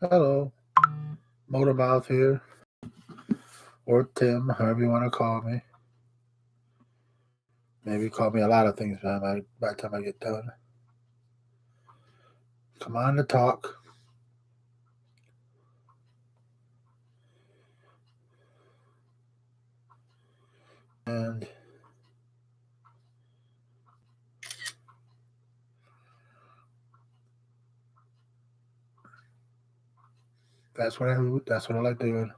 Hello, MotorMouth here, or Tim, however you want to call me. Maybe call me a lot of things by the time I get done. Come on to talk. And that's what I like doing.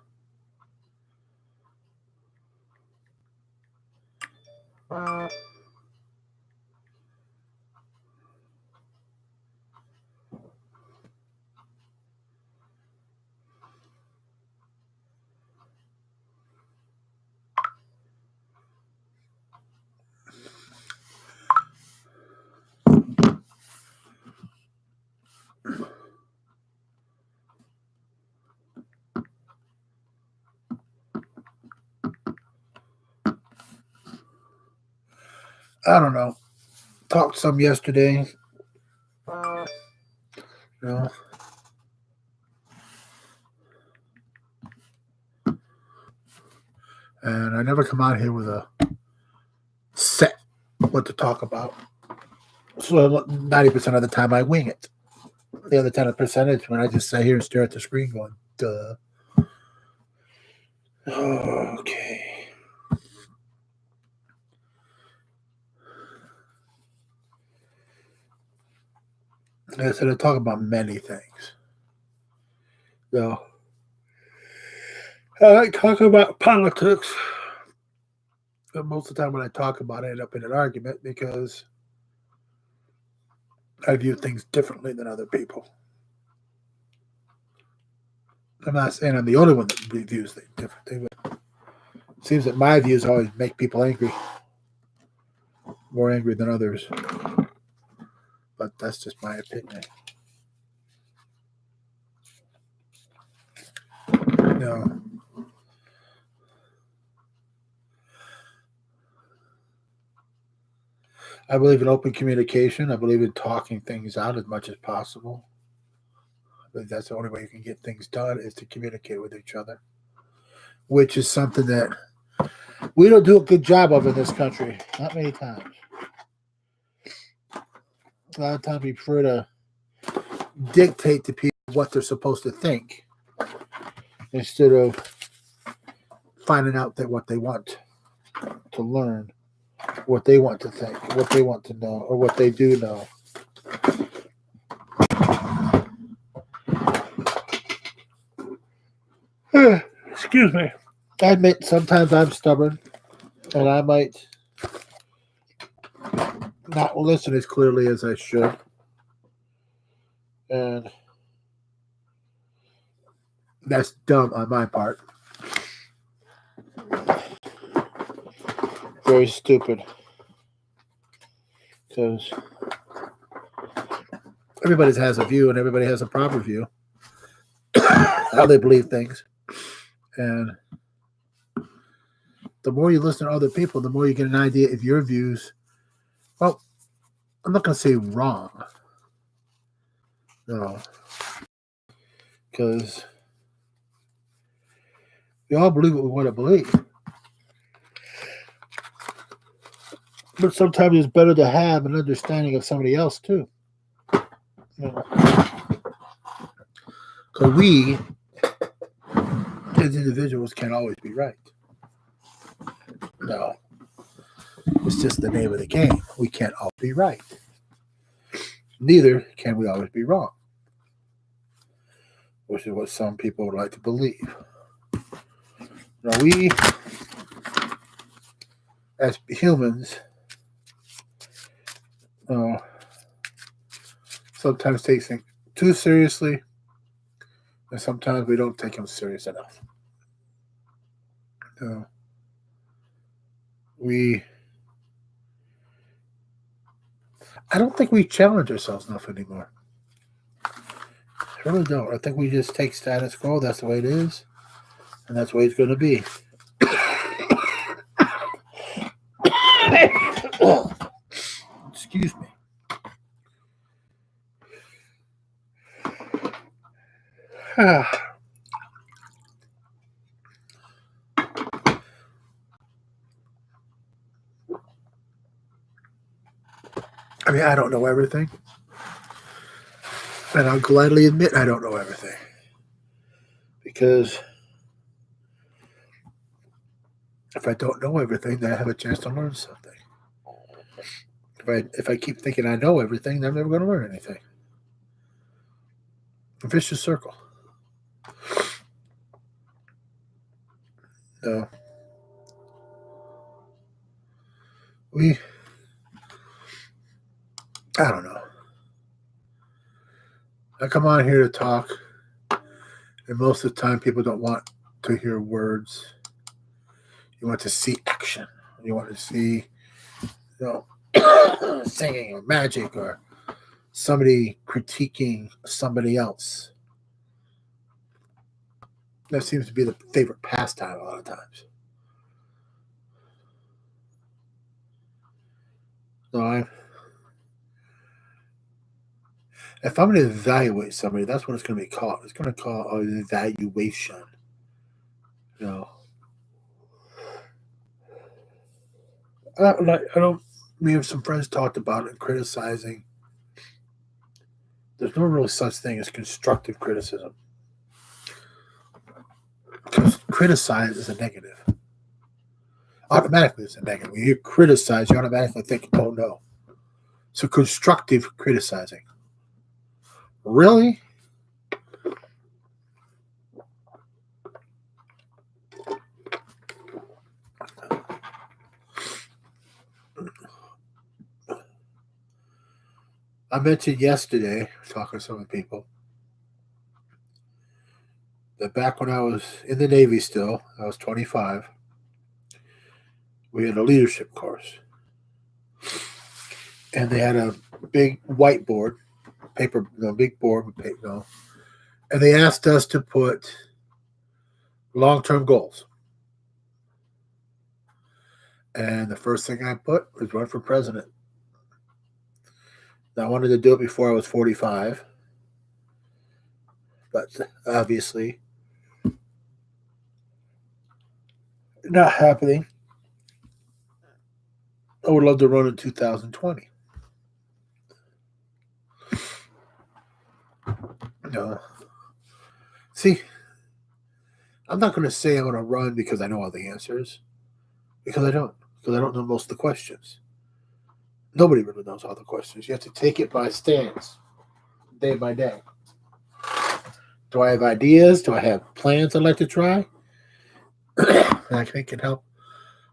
I don't know. Talked some yesterday. You know. And I never come out here with a set what to talk about. So 90% of the time I wing it. The other 10% is when I just sit here and stare at the screen going, duh. Okay. Like I said, I talk about many things. So, I like talking about politics. But most of the time when I talk about it, I end up in an argument because I view things differently than other people. I'm not saying I'm the only one that views things differently, but it seems that my views always make people angry. More angry than others. But that's just my opinion. No. I believe in open communication. I believe in talking things out as much as possible. I believe that's the only way you can get things done is to communicate with each other, which is something that we don't do a good job of in this country. Not many times. A lot of times we prefer to dictate to people what they're supposed to think instead of finding out that what they want to learn, what they want to think, what they want to know, or what they do know. Excuse me. I admit sometimes I'm stubborn and I might not listen as clearly as I should. And that's dumb on my part. Very stupid. Because everybody has a view and everybody has a proper view. How they believe things. And the more you listen to other people, the more you get an idea of your views. Well, I'm not going to say wrong. No. Because we all believe what we want to believe. But sometimes it's better to have an understanding of somebody else, too. Because we, as individuals, can't always be right. No. It's just the name of the game. We can't always be right. Neither can we always be wrong, which is what some people would like to believe. Now, we, as humans, sometimes take things too seriously, and sometimes we don't take them serious enough. I don't think we challenge ourselves enough anymore. I really don't. I think we just take status quo. That's the way it is, and that's the way it's going to be. Excuse me. I mean, I don't know everything. And I'll gladly admit I don't know everything. Because if I don't know everything, then I have a chance to learn something. If I keep thinking I know everything, then I'm never going to learn anything. A vicious circle. No. I don't know. I come on here to talk, and most of the time people don't want to hear words. You want to see action. You want to see, singing or magic or somebody critiquing somebody else. That seems to be the favorite pastime a lot of times. So if I'm going to evaluate somebody, that's what it's going to be called. It's going to call an evaluation. I don't. Me and some friends talked about it and criticizing. There's no real such thing as constructive criticism. Because criticize is a negative. Automatically, it's a negative. When you criticize, you automatically think, "Oh no." So constructive criticizing. Really? I mentioned yesterday, talking to some people, that back when I was in the Navy still, I was 25, we had a leadership course. And they had a big whiteboard, big board with paper, and they asked us to put long-term goals. And the first thing I put was run for president. Now, I wanted to do it before I was 45, but obviously not happening. I would love to run in 2020. No. See, I'm not going to say I'm going to run because I know all the answers, because I don't. Because I don't know most of the questions. Nobody really knows all the questions. You have to take it by stance, day by day. Do I have ideas? Do I have plans I'd like to try? And I think can help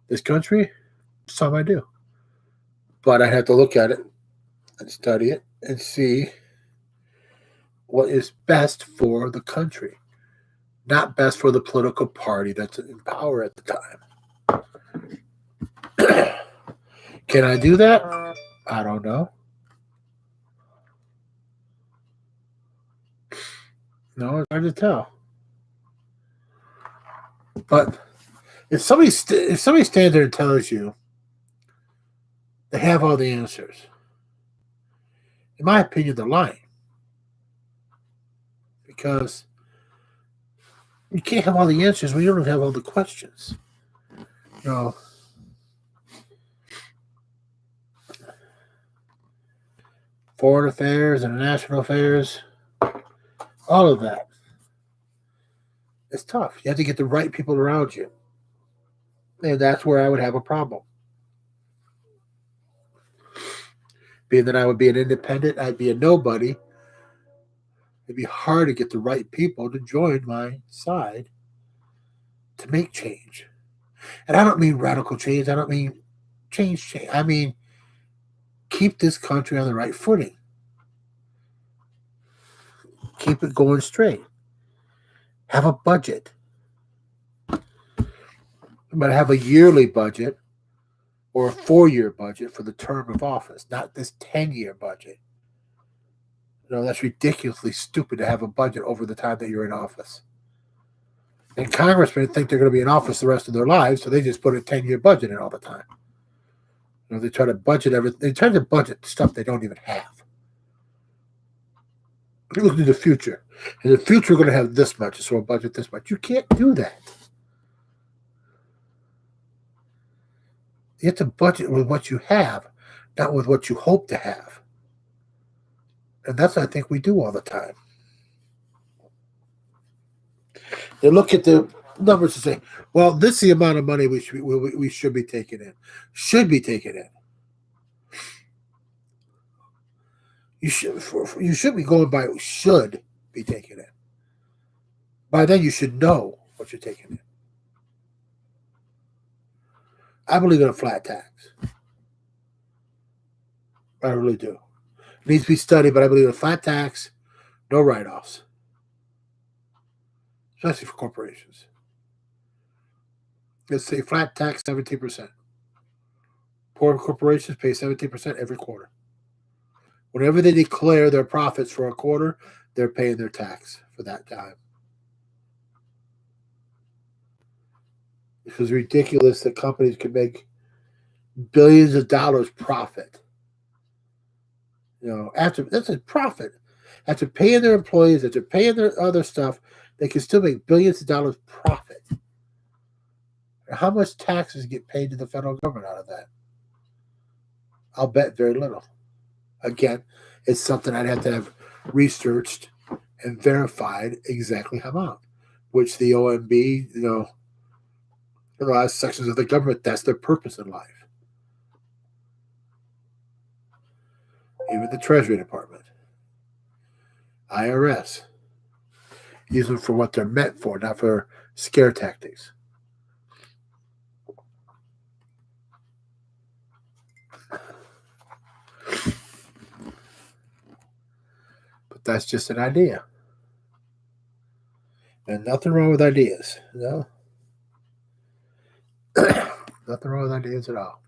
this country? Some I do. But I have to look at it and study it and see what is best for the country, not best for the political party that's in power at the time. Can I do that? I don't know. No, it's hard to tell. But if somebody stands there and tells you they have all the answers, in my opinion, they're lying. Because you can't have all the answers when you don't have all the questions. Foreign affairs, international affairs, all of that. It's tough. You have to get the right people around you. And that's where I would have a problem. Being that I would be an independent, I'd be a nobody. It'd be hard to get the right people to join my side to make change. And I don't mean radical change. I don't mean change. I mean, keep this country on the right footing. Keep it going straight. Have a budget. But have a yearly budget or a 4-year budget for the term of office, not this 10-year budget. That's ridiculously stupid to have a budget over the time that you're in office. And congressmen think they're going to be in office the rest of their lives, so they just put a 10-year budget in all the time. They try to budget everything. They try to budget stuff they don't even have. You look into the future. In the future, we're going to have this much, so we'll budget this much. You can't do that. You have to budget with what you have, not with what you hope to have. And that's what I think we do all the time. They look at the numbers and say, well, this is the amount of money we should be taking in. Should be taking in. You should be going by should be taking in. By then, you should know what you're taking in. I believe in a flat tax. I really do. It needs to be studied, but I believe in a flat tax, no write-offs, especially for corporations. Let's say flat tax 17%. Poor corporations pay 17% every quarter. Whenever they declare their profits for a quarter, they're paying their tax for that time. It's ridiculous that companies can make billions of dollars profit. After that's a profit. After paying their employees, after paying their other stuff, they can still make billions of dollars profit. How much taxes get paid to the federal government out of that? I'll bet very little. Again, it's something I'd have to have researched and verified exactly how much, which the OMB, a lot of sections of the government, that's their purpose in life. Even the Treasury Department, IRS, use them for what they're meant for, not for scare tactics. But that's just an idea. And nothing wrong with ideas. Nothing wrong with ideas at all.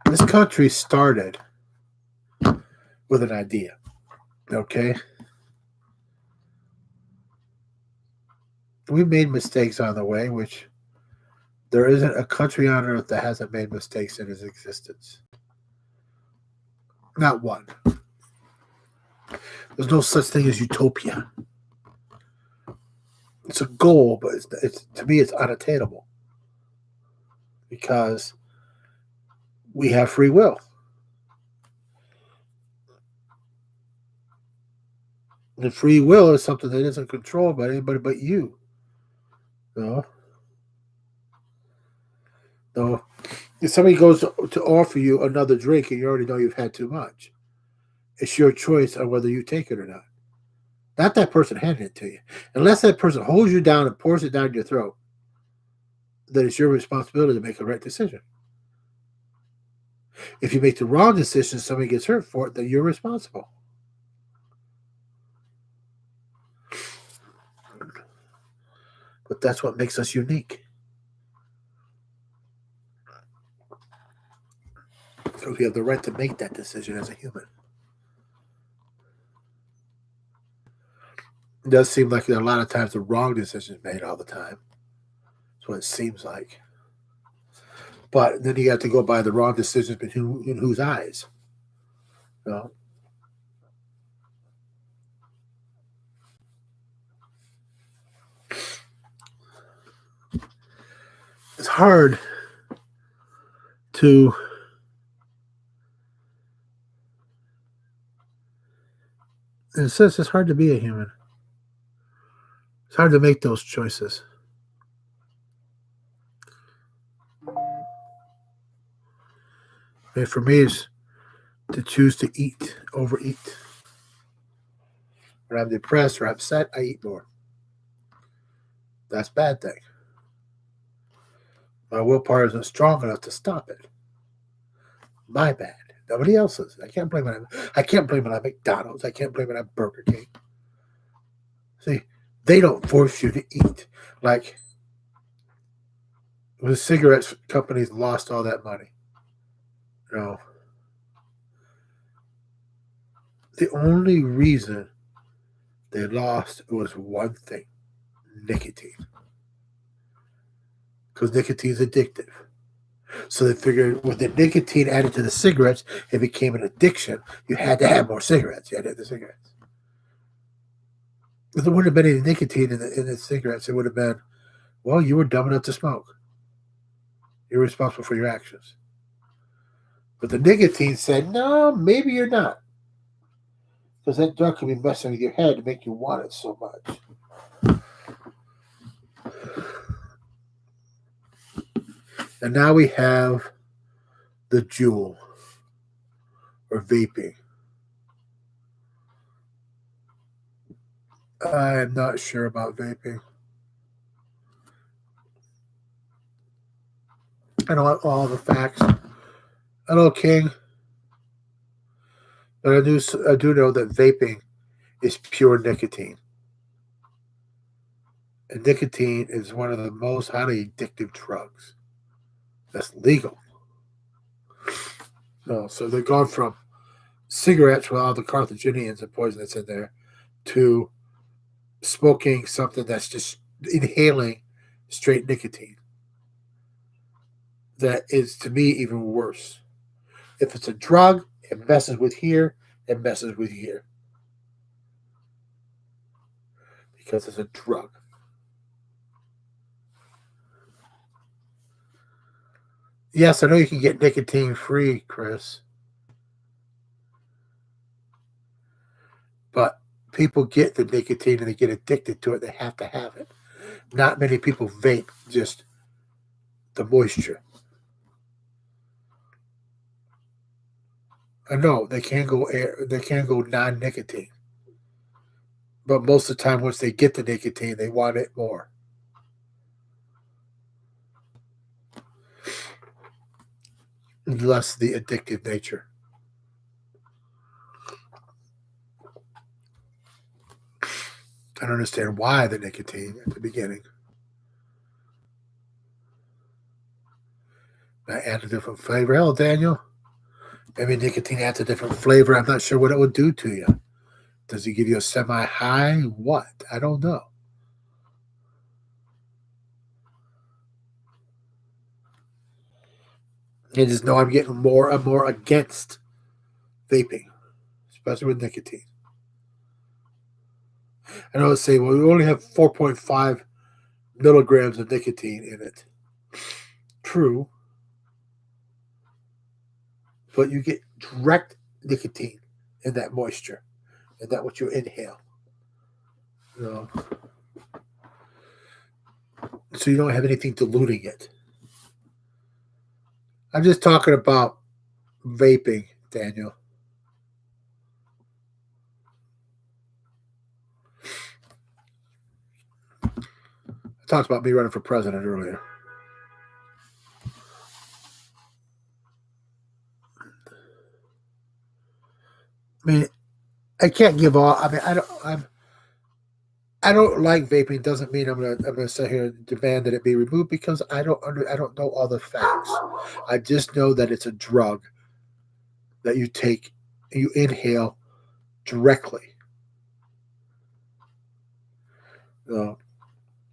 This country started with an idea. Okay? We made mistakes on the way, which there isn't a country on earth that hasn't made mistakes in its existence. Not one. There's no such thing as utopia. It's a goal, but it's to me, it's unattainable. Because we have free will. And free will is something that isn't controlled by anybody but you. No. If somebody goes to offer you another drink and you already know you've had too much, it's your choice on whether you take it or not. Not that person handing it to you. Unless that person holds you down and pours it down your throat, then it's your responsibility to make the right decision. If you make the wrong decision, somebody gets hurt for it, then you're responsible. But that's what makes us unique. So we have the right to make that decision as a human. It does seem like a lot of times the wrong decision is made all the time. That's what it seems like. But then you have to go by the wrong decisions in whose eyes? It's hard to in a sense, it's hard to be a human. It's hard to make those choices. And for me, it's to choose to overeat. When I'm depressed or upset, I eat more. That's a bad thing. My willpower isn't strong enough to stop it. My bad. Nobody else's. I can't blame it on McDonald's. I can't blame it on Burger King. See, they don't force you to eat. Like the cigarette companies lost all that money. The only reason they lost was one thing: nicotine. because nicotine is addictive. So they figured with the nicotine added to the cigarettes, it became an addiction. You had to have more cigarettes. You had to have the cigarettes. If there wouldn't have been any nicotine in the cigarettes, it would have been, well, you were dumb enough to smoke. You're responsible for your actions. But the nicotine said, no, maybe you're not. Because that drug can be messing with your head to make you want it so much. And now we have the Juul, or vaping. I am not sure about vaping. I don't want all the facts. Hello, King. But I do know that vaping is pure nicotine. And nicotine is one of the most highly addictive drugs that's legal. So they've gone from cigarettes with all the carcinogens and poison that's in there to smoking something that's just inhaling straight nicotine. That is, to me, even worse. If it's a drug, it messes with here, it messes with here. Because it's a drug. Yes, I know you can get nicotine free, Chris. But people get the nicotine and they get addicted to it. They have to have it. Not many people vape just the moisture. I know they can go non-nicotine. But most of the time, once they get the nicotine, they want it more. Less the addictive nature. I don't understand why the nicotine at the beginning. I add a different flavor. Hello, Daniel. Maybe nicotine adds a different flavor. I'm not sure what it would do to you. Does it give you a semi-high? What? I don't know. I just know I'm getting more and more against vaping, especially with nicotine. I know they say, well, we only have 4.5 milligrams of nicotine in it. True. But you get direct nicotine in that moisture. And that's what you inhale. So you don't have anything diluting it. I'm just talking about vaping, Daniel. I talked about me running for president earlier. I mean, I can't give all. I mean, I don't like vaping. Doesn't mean I'm gonna sit here and demand that it be removed because I don't know all the facts. I just know that it's a drug that you take, you inhale directly.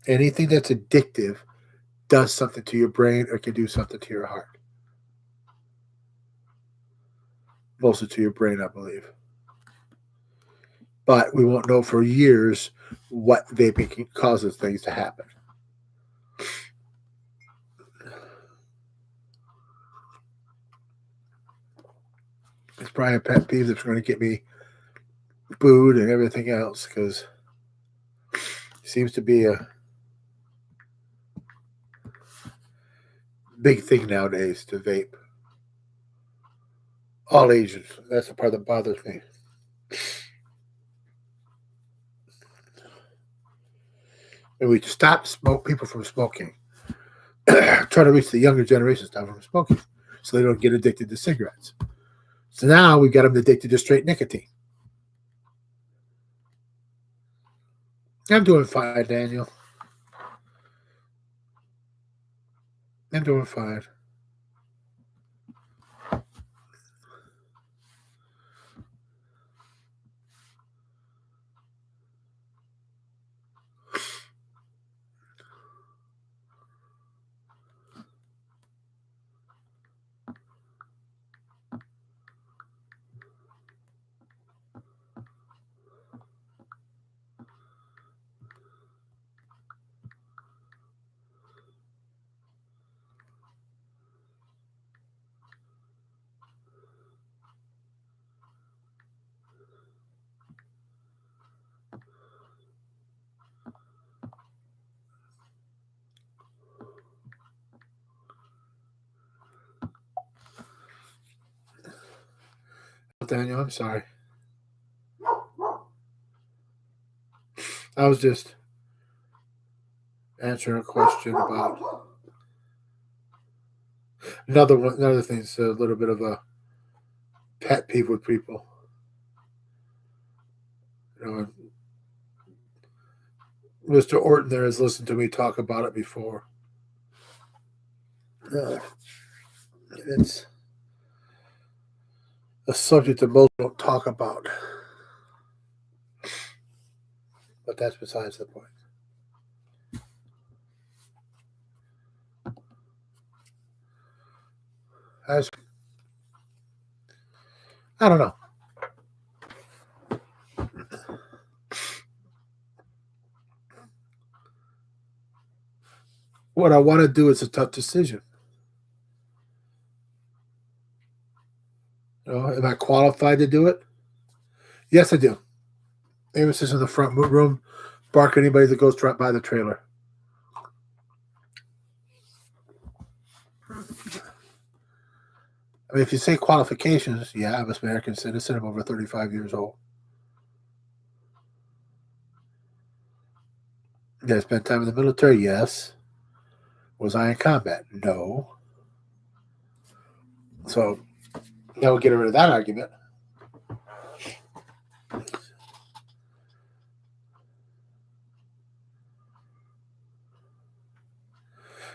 Anything that's addictive does something to your brain or can do something to your heart. Mostly to your brain, I believe. But we won't know for years what vaping causes things to happen. It's probably a pet peeve that's going to get me booed and everything else because it seems to be a big thing nowadays to vape. All ages. That's the part that bothers me. And we stop people from smoking. Try to reach the younger generation stop from smoking so they don't get addicted to cigarettes. So now we got them addicted to straight nicotine. I'm doing fine, Daniel. I'm doing fine. Daniel, I'm sorry. I was just answering a question about another thing. It's a little bit of a pet peeve with people. You know, Mr. Orton there has listened to me talk about it before. It's a subject that most don't talk about. But that's besides the point. I don't know. What I want to do is a tough decision. You know, am I qualified to do it? Yes, I do. Amos is in the front room, bark at anybody that goes right by the trailer. I mean, if you say qualifications, yeah, I'm an American citizen. I'm over 35 years old. Did I spend time in the military? Yes. Was I in combat? No. So now we'll get rid of that argument.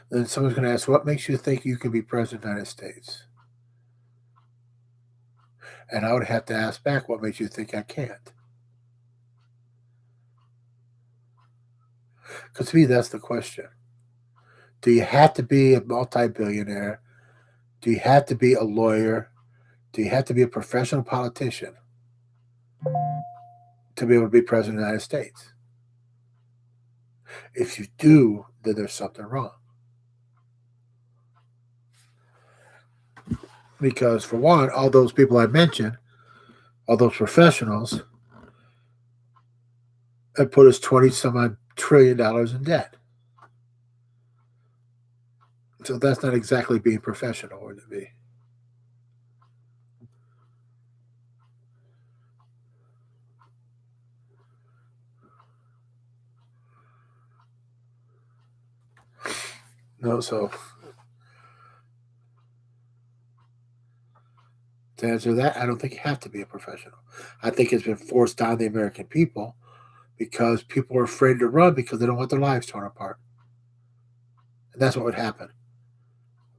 Then someone's going to ask, what makes you think you can be president of the United States? And I would have to ask back, what makes you think I can't? Because to me, that's the question. Do you have to be a multi-billionaire? Do you have to be a lawyer? Do you have to be a professional politician to be able to be president of the United States? If you do, then there's something wrong. Because for one, all those people I mentioned, all those professionals, have put us $20-some-odd trillion in debt. So that's not exactly being professional, would it be? No, so to answer that, I don't think you have to be a professional. I think it's been forced on the American people because people are afraid to run because they don't want their lives torn apart. And that's what would happen.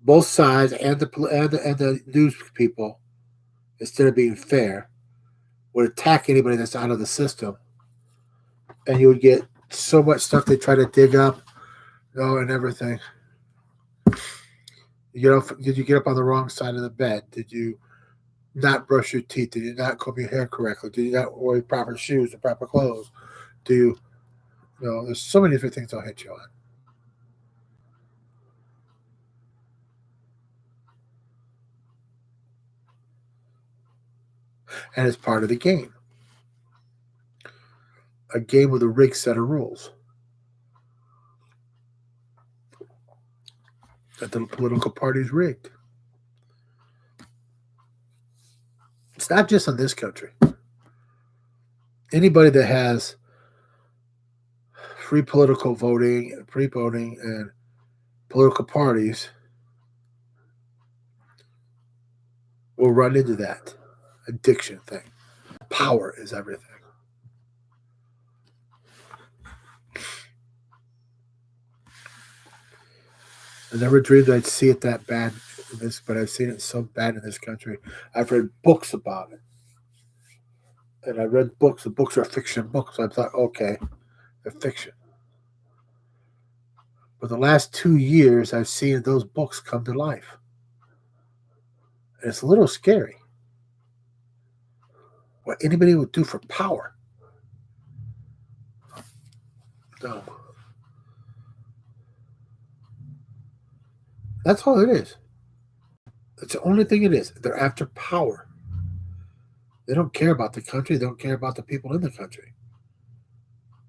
Both sides and the news people, instead of being fair, would attack anybody that's out of the system, and you would get so much stuff they try to dig up, and everything. Did you get up on the wrong side of the bed? Did you not brush your teeth? Did you not comb your hair correctly? Did you not wear proper shoes and proper clothes? There's so many different things they'll hit you on. And it's part of the game. A game with a rigged set of rules that the political party's rigged. It's not just in this country. Anybody that has free political voting, pre-voting, and political parties will run into that addiction thing. Power is everything. I never dreamed I'd see it that bad in this, but I've seen it so bad in this country. I've read books about it. And I read books. The books are fiction books. I thought, okay, they're fiction. But the last 2 years, I've seen those books come to life. And it's a little scary. What anybody would do for power. No. That's all it is. That's the only thing it is. They're after power. They don't care about the country. They don't care about the people in the country.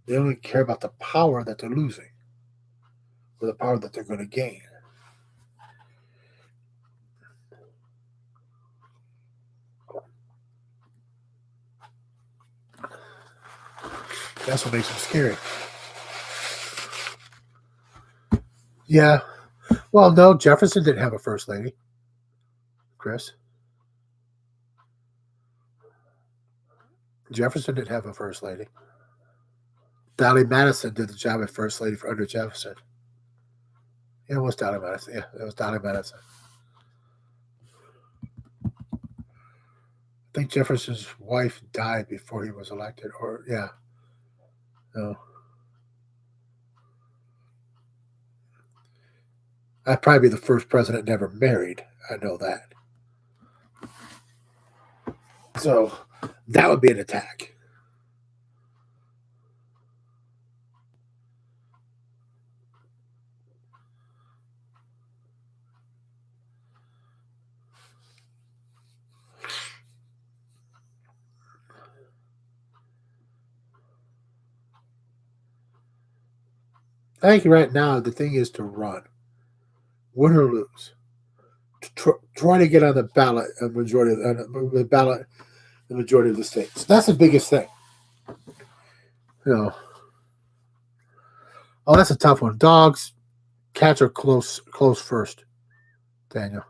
They only care about the power that they're losing or the power that they're going to gain. That's what makes them scary. Yeah. Well, no, Jefferson didn't have a first lady, Chris. Jefferson didn't have a first lady. Dolly Madison did the job as first lady for under Jefferson. Yeah, it was Dolly Madison. Yeah, it was Dolly Madison. I think Jefferson's wife died before he was elected, or yeah, no. I'd probably be the first president never married. I know that. So that would be an attack. I think right now the thing is to run, win or lose. Try to get on the ballot a majority of the ballot the majority of the states. That's the biggest thing. You know. Oh, that's a tough one. Dogs, cats are close first. Daniel,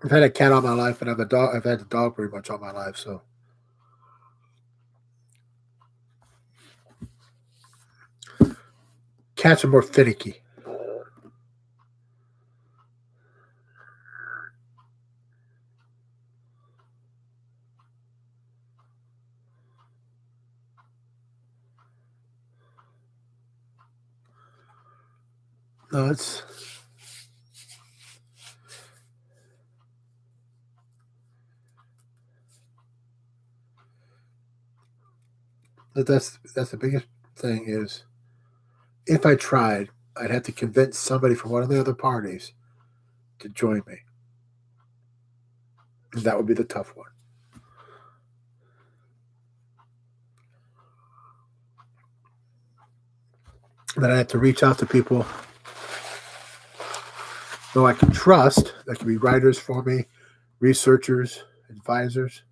I've had a cat all my life, and I've had a dog pretty much all my life. So cats are more finicky. No, that's the biggest thing is if I tried, I'd have to convince somebody from one of the other parties to join me. And that would be the tough one. Then I have to reach out to people who I can trust. That can be writers for me, researchers, advisors.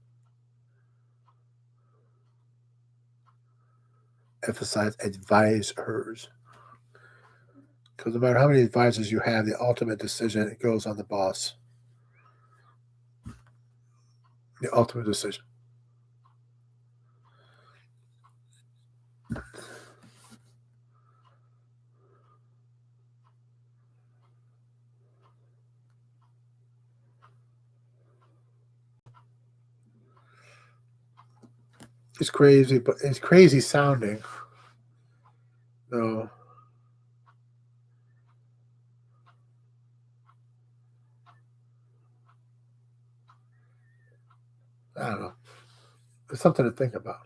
Emphasize advisors. Because no matter how many advisors you have, the ultimate decision it goes on the boss. The ultimate decision. It's crazy, but it's crazy sounding. No, I don't know. It's something to think about.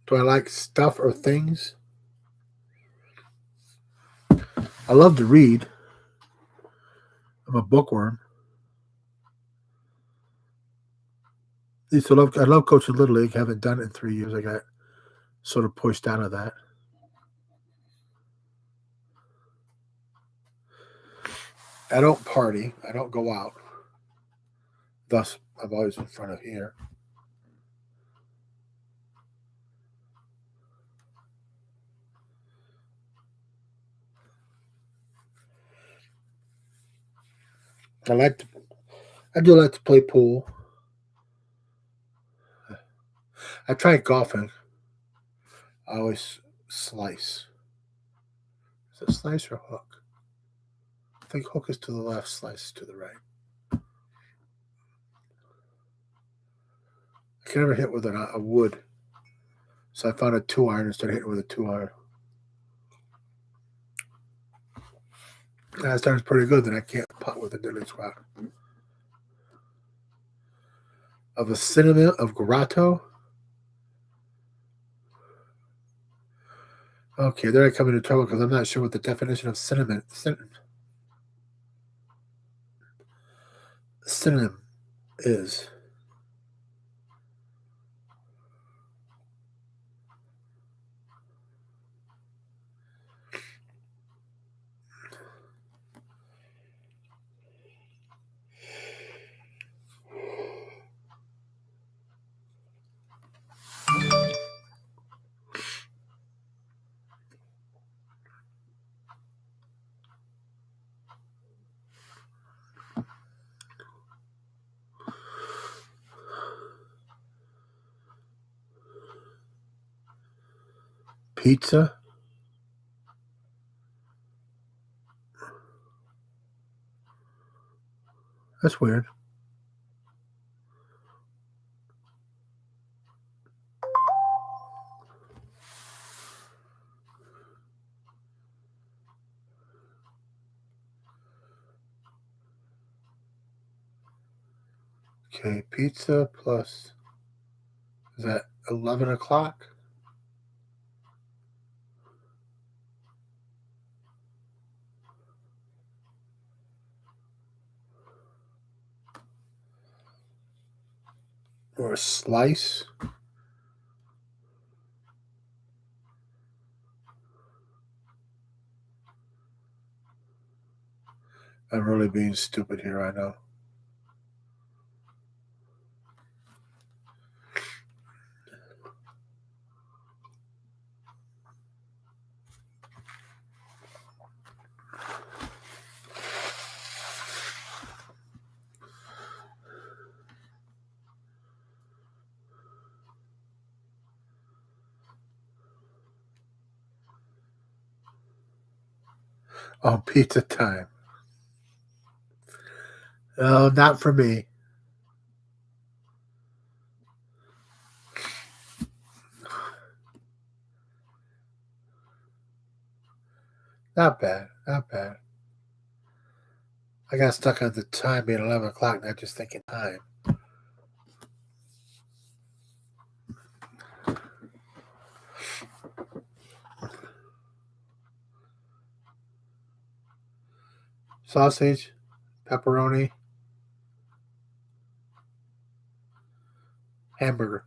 Do I like stuff or things? I love to read. I'm a bookworm. I love coaching Little League. Haven't done it in 3 years. I got sort of pushed out of that. I don't party. I don't go out. Thus, I'm always in front of here. I like to. I do like to play pool. I tried golfing. I always slice. Is it slice or hook? I think hook is to the left, slice is to the right. I can never hit with a wood. So I found a 2-iron and started hitting with a 2-iron. That starts pretty good. Then I can't putt with a diddly squat. Of a synonym of grotto. Okay, there I come into trouble because I'm not sure what the definition of synonym is. pizza. That's weird. Okay, pizza plus, is that 11 o'clock? Or a slice? I'm really being stupid here, I know. Oh, pizza time. Oh, not for me. Not bad. Not bad. I got stuck on the time being 11 o'clock, not just thinking time. Sausage, pepperoni, hamburger.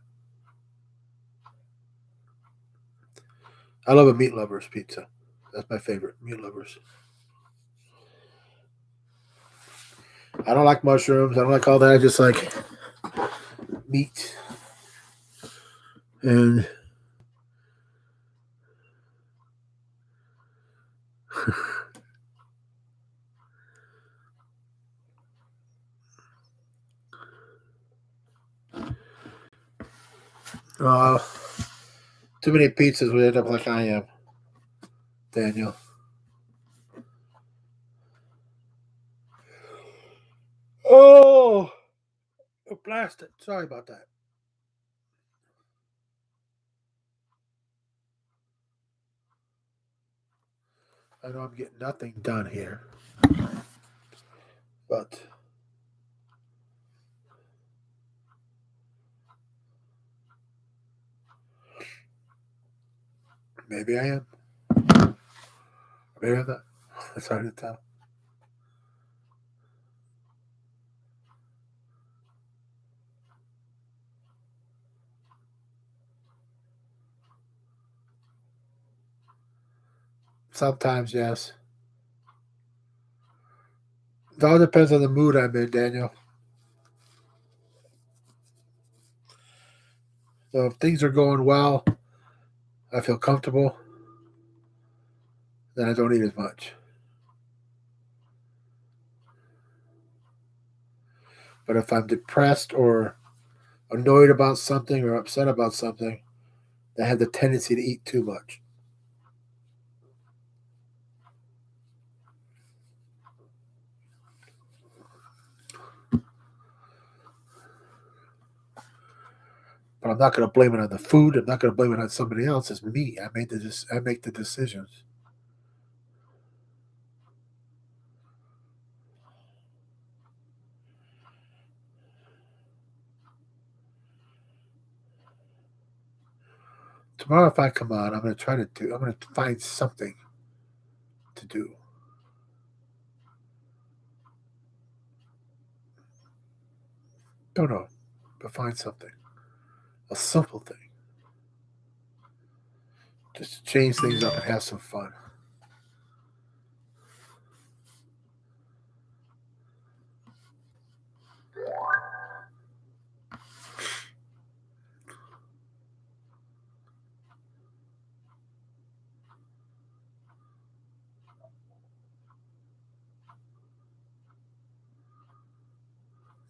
I love a meat lovers pizza. That's my favorite, meat lovers. I don't like mushrooms. I don't like all that. I just like meat. And uh, too many pizzas would end up like I am, Daniel. Oh, blast it. Sorry about that. I know I'm getting nothing done here, but maybe I am. Maybe I'm not. It's hard to tell. Sometimes, yes. It all depends on the mood I'm in, Daniel. So if things are going well, I feel comfortable, then I don't eat as much. But if I'm depressed or annoyed about something or upset about something, I have the tendency to eat too much. But I'm not going to blame it on the food. I'm not going to blame it on somebody else. It's me. I make the decisions. Tomorrow, if I come on, I'm going to try to do. I'm going to find something to do. Don't know, but find something. A simple thing. Just to change things up and have some fun.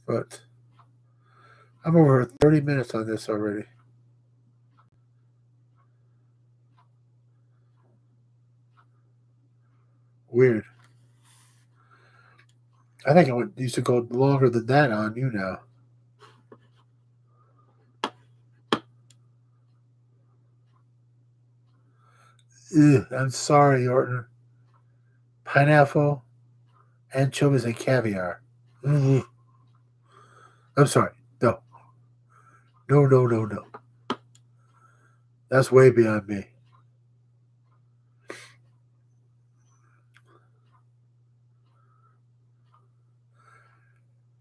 But I'm over 30 minutes on this already. Weird. I think it used to go longer than that on you now. Ugh, I'm sorry, Orton. Pineapple, anchovies, and caviar. Ugh. I'm sorry. No. No, no, no, no. That's way beyond me.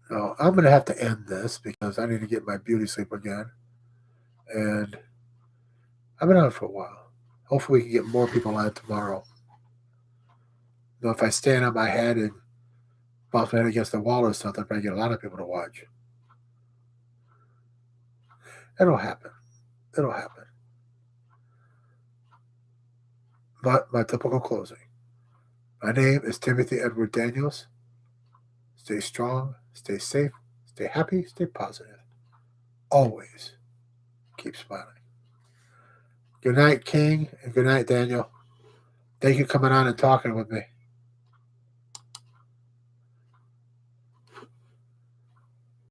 No, I'm going to have to end this because I need to get my beauty sleep again. And I've been on for a while. Hopefully, we can get more people on tomorrow. You know, if I stand on my head and bounce my head against the wall or something, I get a lot of people to watch. It'll happen. It'll happen. But my typical closing. My name is Timothy Edward Daniels. Stay strong, stay safe, stay happy, stay positive. Always keep smiling. Good night, King, and good night, Daniel. Thank you for coming on and talking with me.